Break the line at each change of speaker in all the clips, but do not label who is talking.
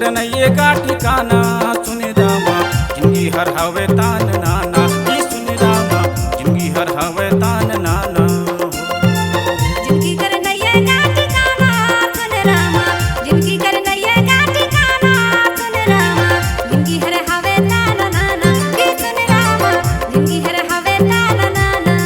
करनैये का ठिकाना सुन रामा जिंदगी हर हवे तान नाना ई सुन रामा जिंदगी हर हवे तान नाना
जिंदगी करनैये का ठिकाना सुन रामा जिंदगी करनैये का ठिकाना सुन रामा जिंदगी हर हवे तान नाना ई सुन रामा जिंदगी हर हवे तान नाना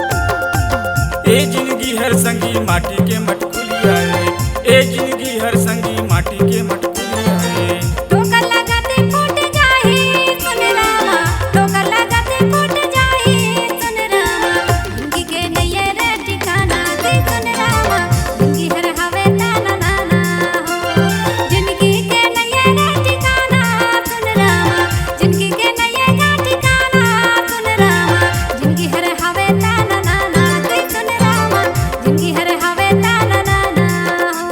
ए जिंदगी हर संगी माटी के मटकुलिया ए जिंदगी हर संगी माटी के मटकुलिया
ठोकर लगाते फूट जाही सुन रामा ठोकर लगाते फूट जाही सुन रामा जिंदगी के नैये रे ठिकाना दे सुन रामा जिंदगी हर हवे ताना नाना हो जिंदगी के नैये रे ठिकाना सुन रामा जिंदगी के नैये का ठिकाना सुन रामा जिंदगी हर हवे ताना नाना दे सुन रामा जिंदगी हर हवे ताना नाना हो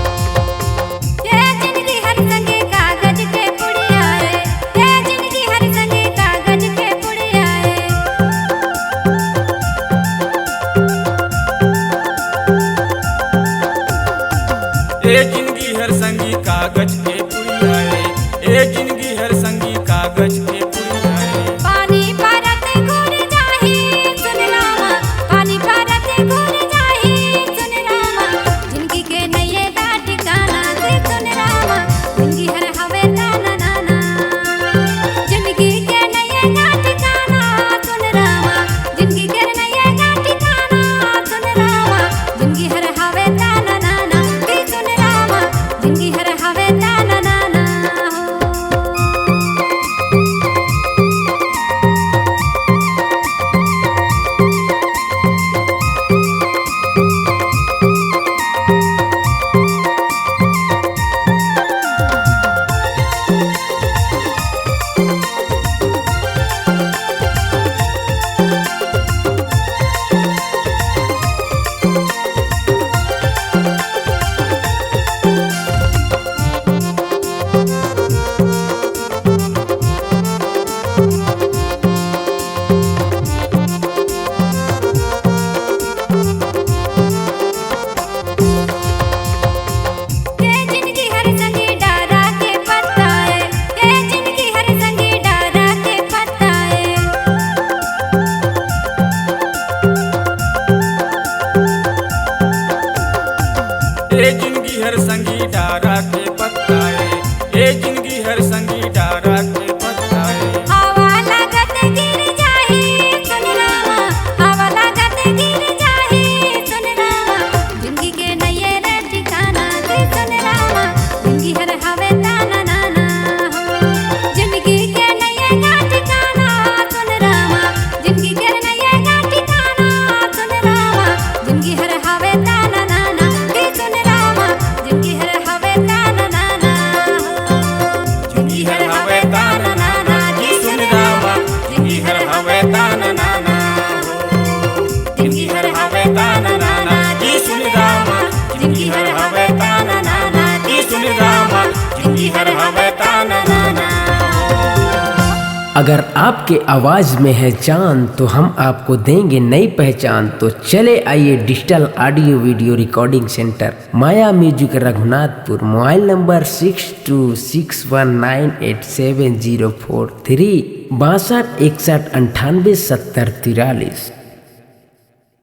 ये जिंदगी हर संगे कागज के पुड़िया ये जिंदगी हर संगे कागज के पुड़िया
ए जिंदगी हर संगी कागज के पुड़िया ए जिंदगी हर संगी कागज के पुड़िया
पानी परत घुर जाही सुन रामा पानी परत घुर जाही सुन रामा जिंदगी के नैये का ठिकाना दे सुन रामा जिंदगी हर हवे ताना नाना जिंदगी के नैये का ठिकाना सुन रामा जिंदगी के नैये का ठिकाना सुन रामा जिंदगी हर हवे ताना नाना दे सुन रामा जिंदगी हर हवे ताना नाना हो
अगर आपके आवाज़ में है जान तो हम आपको देंगे नई पहचान। तो चले आइए digital audio video recording centre, Maya music, Raghunathpur. Mobile number 6261987043, 62 61 98 70 43।